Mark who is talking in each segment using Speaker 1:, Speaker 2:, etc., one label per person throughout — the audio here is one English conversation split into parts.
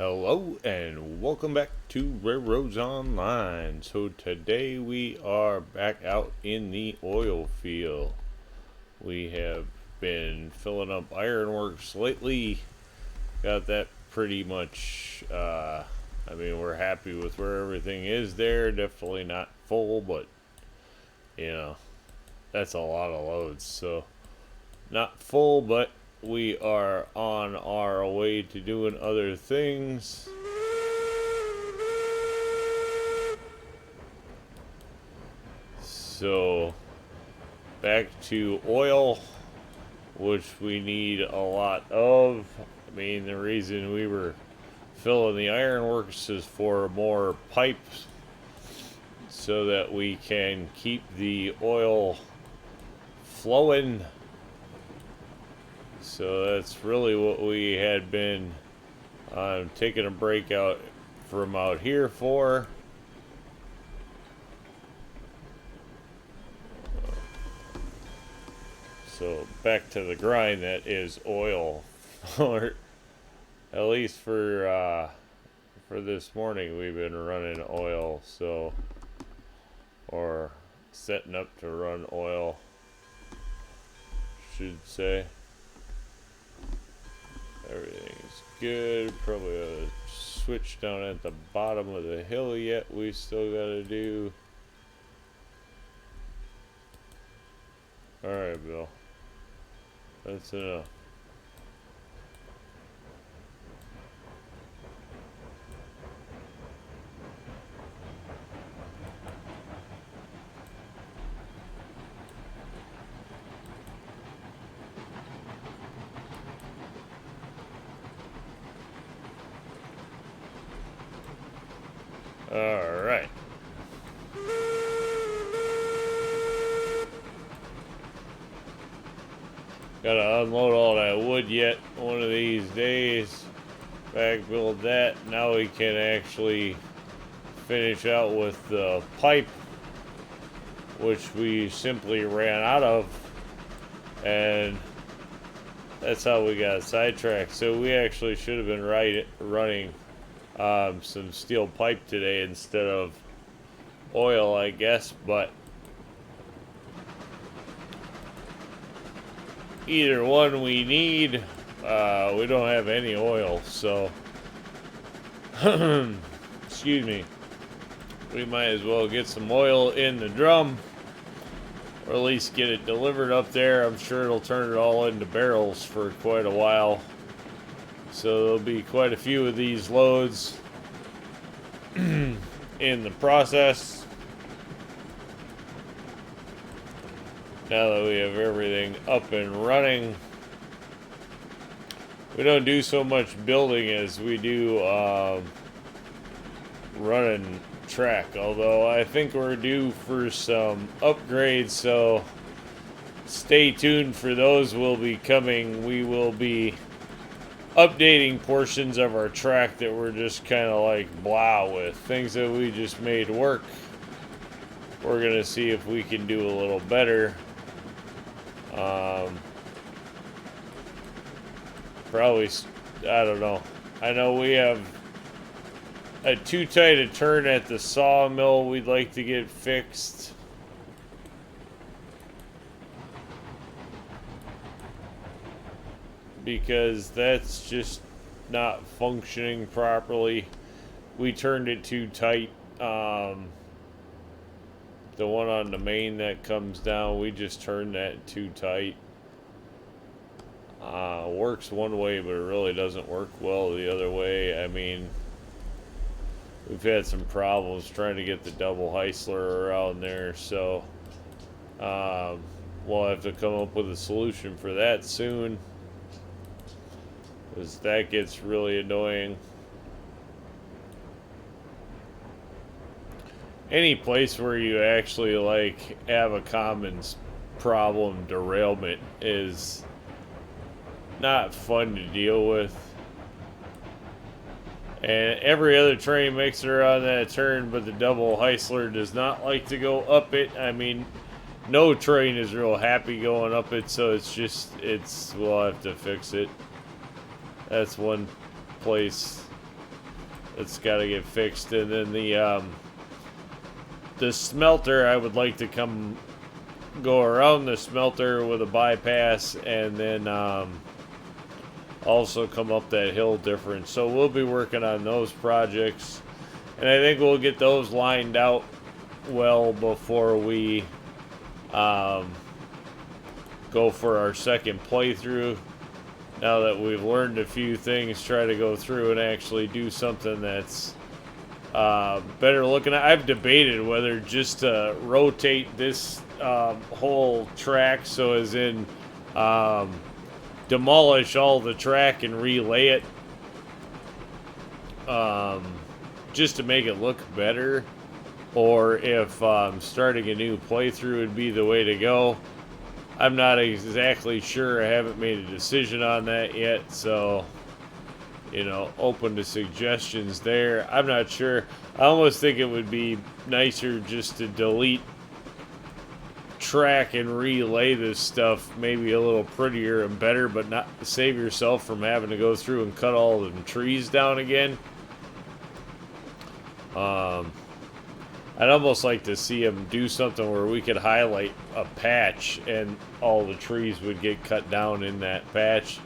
Speaker 1: Hello and welcome back to RailRoads Online. So today we are back out in the oil field. We have been filling up ironworks lately. Got that pretty much, we're happy with where everything is there. Definitely not full, but, that's a lot of loads. So not full, but we are on our way to doing other things. So back to oil, which we need a lot of. The reason we were filling the ironworks is for more pipes so that we can keep the oil flowing. So that's really what we had been taking a break out from out here for. So back to the grind, that is oil. Or at least for this morning we've been running oil, or setting up to run oil, should say. Everything's good. Probably a switch down at the bottom of the hill yet we still gotta do. Alright, Bill. That's enough. Alright. Gotta unload all that wood yet one of these days. Back build that. Now we can actually finish out with the pipe, which we simply ran out of. And that's how we got sidetracked. So we actually should have been running some steel pipe today instead of oil, I guess, but either one we need. We don't have any oil, so excuse me, we might as well get some oil in the drum, or at least get it delivered up there. I'm sure it'll turn it all into barrels for quite a while. So there'll be quite a few of these loads in the process. Now that we have everything up and running, we don't do so much building as we do running track. Although I think we're due for some upgrades, so stay tuned for those. Will be coming. We will be updating portions of our track that we're just kind of like blah with, things that we just made work. We're gonna see if we can do a little better. Probably, I don't know. I know we have a too tight a turn at the sawmill we'd like to get fixed. Because that's just not functioning properly. We turned it too tight. The one on the main that comes down, we just turned that too tight. Works one way, but it really doesn't work well the other way. We've had some problems trying to get the double Heisler around there, so we'll have to come up with a solution for that soon, because that gets really annoying. Any place where you actually have a common problem, derailment, is not fun to deal with. And every other train makes it around that turn, but the double Heisler does not like to go up it. No train is real happy going up it, so we'll have to fix it. That's one place That's got to get fixed. And then the smelter, I would like to go around the smelter with a bypass, and then also come up that hill different. So we'll be working on those projects, and I think we'll get those lined out well before we go for our second playthrough. Now that we've learned a few things, try to go through and actually do something that's better looking at. I've debated whether just to rotate this whole track, so as in demolish all the track and relay it, just to make it look better, or if starting a new playthrough would be the way to go. I'm not exactly sure. I haven't made a decision on that yet, so, you know, open to suggestions there. I'm not sure. I almost think it would be nicer just to delete track and relay this stuff, maybe a little prettier and better, but not save yourself from having to go through and cut all the trees down again. I'd almost like to see them do something where we could highlight a patch and all the trees would get cut down in that patch.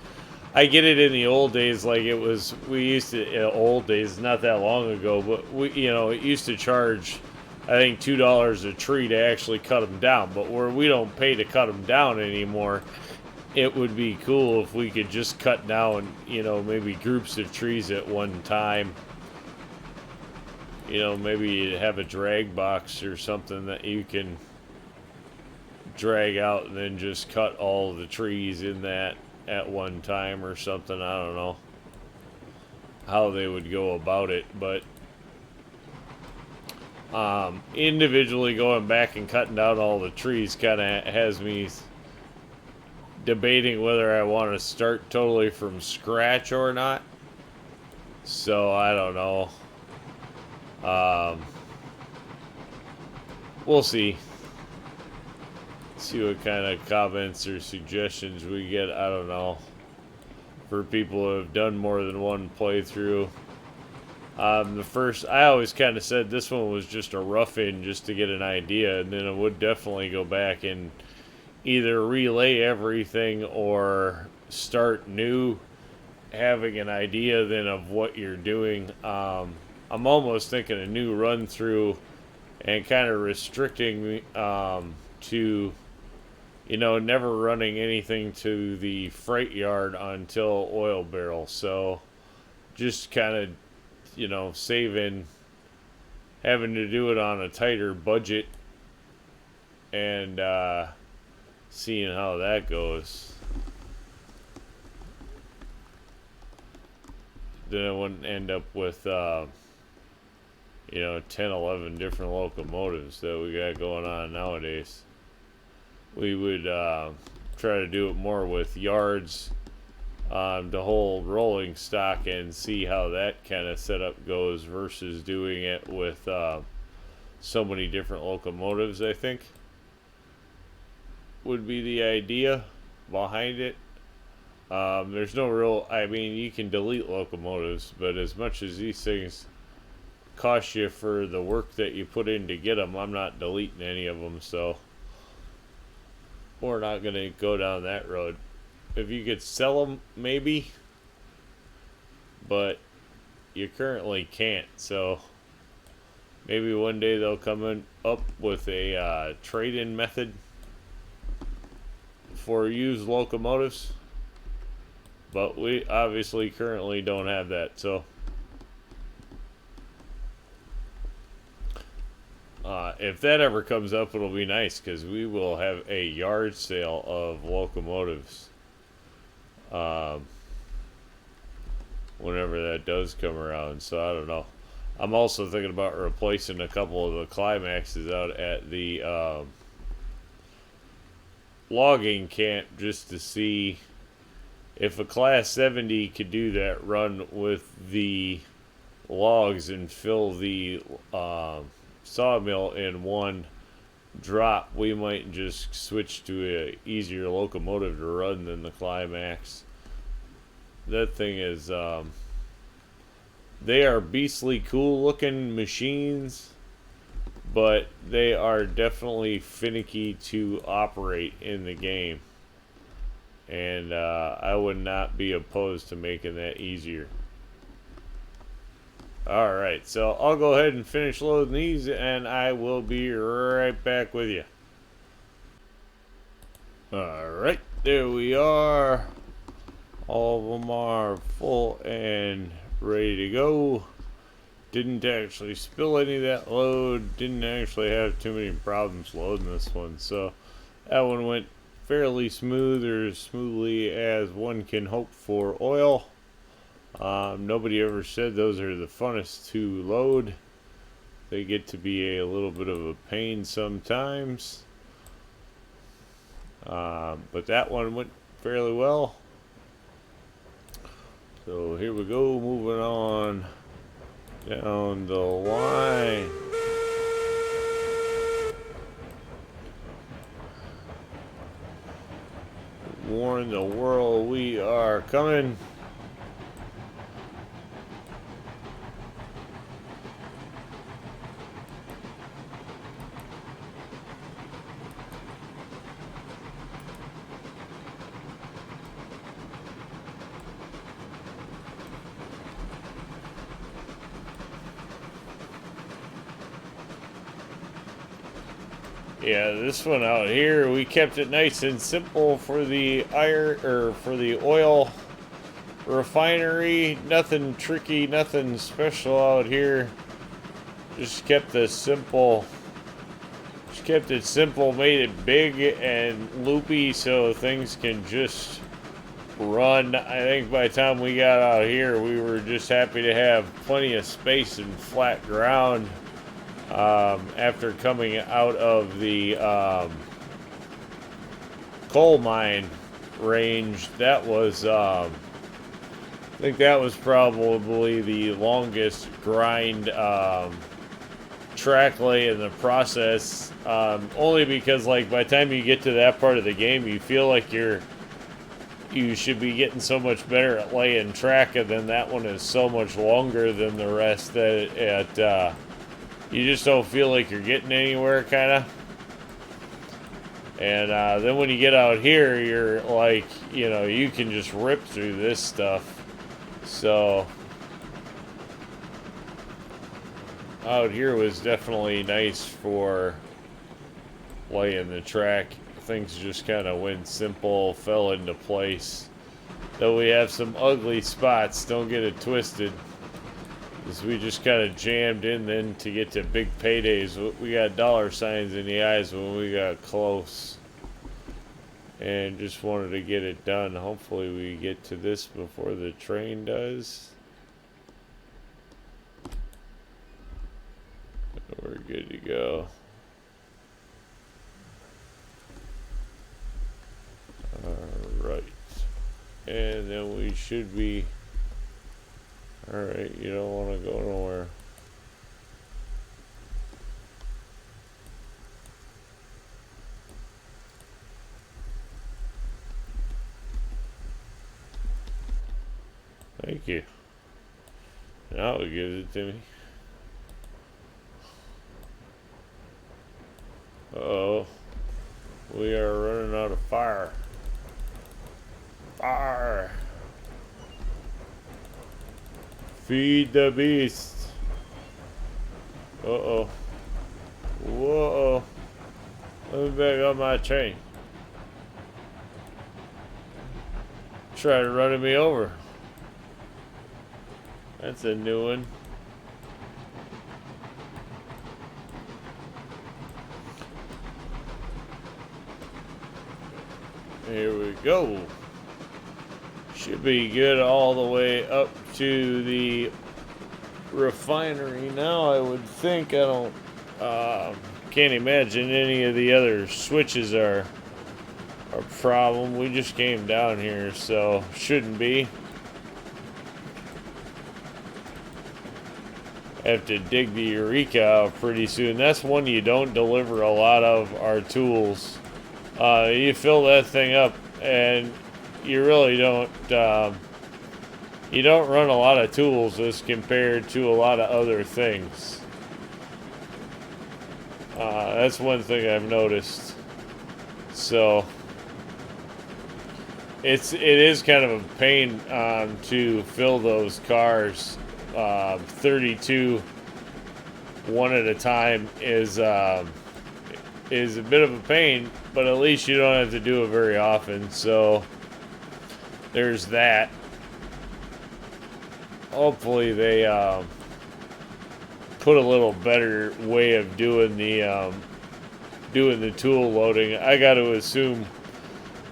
Speaker 1: I get it in the old days, like it was, we used to, in old days, not that long ago, but we, you know, it used to charge, I think, $2 a tree to actually cut them down. But where we don't pay to cut them down anymore, it would be cool if we could just cut down, you know, maybe groups of trees at one time. You know, maybe have a drag box or something that you can drag out and then just cut all the trees in that at one time or something. I don't know how they would go about it, but individually going back and cutting down all the trees kind of has me debating whether I want to start totally from scratch or not. So I don't know. We'll see. See what kind of comments or suggestions we get. I don't know. For people who have done more than one playthrough. The first, I always kind of said this one was just a rough in just to get an idea, and then I would definitely go back and either relay everything or start new, having an idea then of what you're doing. I'm almost thinking a new run through and kind of restricting to, you know, never running anything to the freight yard until oil barrel. So just kind of, you know, saving, having to do it on a tighter budget and seeing how that goes. Then I wouldn't end up with you know, 10, 11 different locomotives that we got going on nowadays. We would try to do it more with yards, the whole rolling stock, and see how that kind of setup goes versus doing it with so many different locomotives, I think would be the idea behind it. There's no real, I mean, you can delete locomotives, but as much as these things cost you for the work that you put in to get them, I'm not deleting any of them, so we're not going to go down that road. If you could sell them, maybe, but you currently can't, so maybe one day they'll come up with a trade-in method for used locomotives, but we obviously currently don't have that, so if that ever comes up, it'll be nice because we will have a yard sale of locomotives whenever that does come around. So I don't know. I'm also thinking about replacing a couple of the climaxes out at the logging camp just to see if a Class 70 could do that run with the logs and fill the sawmill in one drop. We might just switch to a easier locomotive to run than the Climax. That thing is They are beastly cool looking machines, but they are definitely finicky to operate in the game. And I would not be opposed to making that easier. Alright, so I'll go ahead and finish loading these, and I will be right back with you. Alright, there we are. All of them are full and ready to go. Didn't actually spill any of that load. Didn't actually have too many problems loading this one. So that one went fairly smooth, or as smoothly as one can hope for oil. Nobody ever said those are the funnest to load. They get to be a little bit of a pain sometimes. But that one went fairly well. So here we go, moving on down the line. Warn the world we are coming. Yeah, this one out here, we kept it nice and simple for the oil refinery. Nothing tricky, nothing special out here. Just kept it simple. Just kept it simple, made it big and loopy so things can just run. I think by the time we got out here, we were just happy to have plenty of space and flat ground. After coming out of the coal mine range, that was I think that was probably the longest grind track lay in the process, only because like by the time you get to that part of the game, you feel like you should be getting so much better at laying track, and then that one is so much longer than the rest that you just don't feel like you're getting anywhere, kind of. And then when you get out here, you're like, you can just rip through this stuff. So out here was definitely nice for laying the track. Things just kind of went simple, fell into place. Though we have some ugly spots, don't get it twisted. Because we just kind of jammed in then to get to big paydays. We got dollar signs in the eyes when we got close. And just wanted to get it done. Hopefully we get to this before the train does. We're good to go. Alright. And then we should be... Alright, you don't want to go nowhere. Thank you. Now it gives it to me. Uh-oh. We are running out of fire. Fire! Feed the beast. Uh-oh. Whoa. Let me back on my train. Try to run me over. That's a new one. Here we go. Should be good all the way up to the refinery now, I would think. I don't can't imagine any of the other switches are a problem. We just came down here, so shouldn't be. Have to dig the Eureka out pretty soon. That's one you don't deliver a lot of, our tools. You fill that thing up and you really don't you don't run a lot of tools as compared to a lot of other things. That's one thing I've noticed. So it is kind of a pain to fill those cars. 32 one at a time is a bit of a pain, but at least you don't have to do it very often. So there's that. Hopefully they put a little better way of doing the tool loading. I got to assume,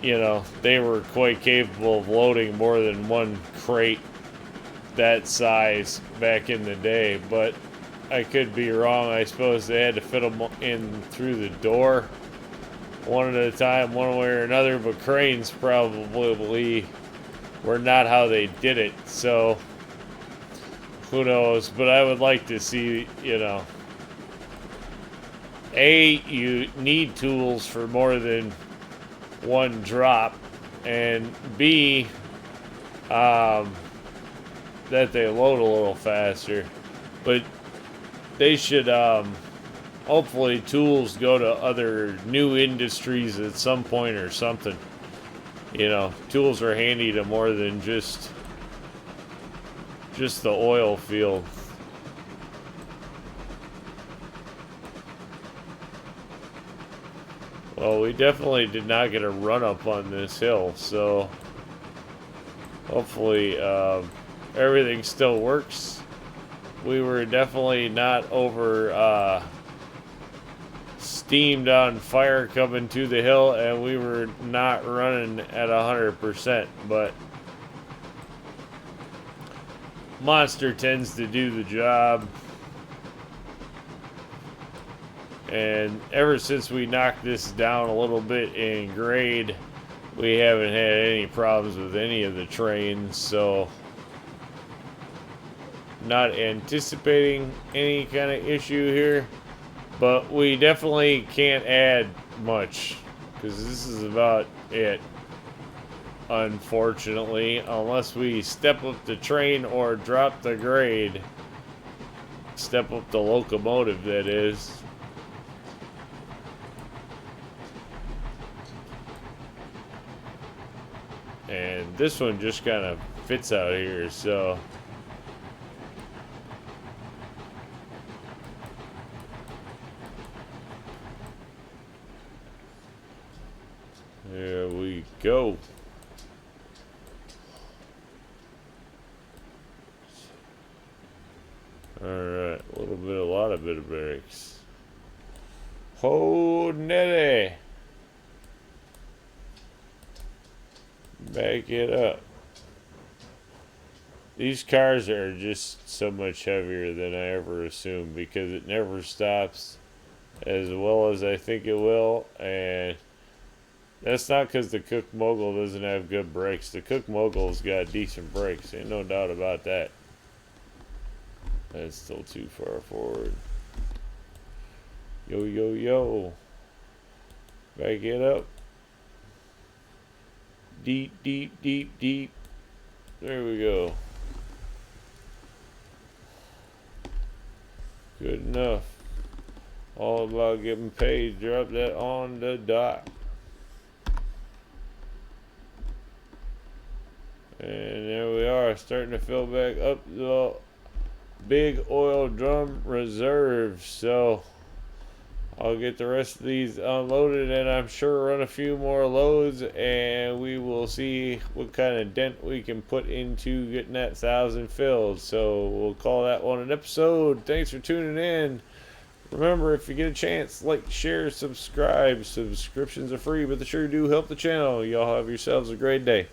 Speaker 1: you know, they were quite capable of loading more than one crate that size back in the day, but I could be wrong. I suppose they had to fit them in through the door one at a time, one way or another, but cranes probably were not how they did it, so who knows. But I would like to see, you know, you need tools for more than one drop, and B, that they load a little faster. But they should, hopefully tools go to other new industries at some point or something. You know, tools are handy to more than just the oil field. Well, we definitely did not get a run up on this hill, so hopefully everything still works. We were definitely not over steamed on fire coming to the hill, and we were not running at 100%, but Monster tends to do the job. And ever since we knocked this down a little bit in grade, we haven't had any problems with any of the trains, so not anticipating any kind of issue here. But we definitely can't add much, because this is about it, unfortunately, unless we step up the train or drop the grade. Step up the locomotive, that is. And this one just kind of fits out here, so there we go. Alright, a lot of bit of brakes. Ho netty! Back it up. These cars are just so much heavier than I ever assumed, because it never stops as well as I think it will, and that's not because the Cook Mogul doesn't have good brakes. The Cook Mogul's got decent brakes, ain't no doubt about that. That's still too far forward. Yo, yo, yo. Back it up. Deep, deep, deep, deep. There we go. Good enough. All about getting paid. Drop that on the dock. And there we are, starting to fill back up the big oil drum reserve. So I'll get the rest of these unloaded, and I'm sure run a few more loads, and we will see what kind of dent we can put into getting that 1,000 filled. So we'll call that one an episode. Thanks for tuning in. Remember, if you get a chance, like, share, subscribe. Subscriptions are free, but they sure do help the channel. Y'all have yourselves a great day.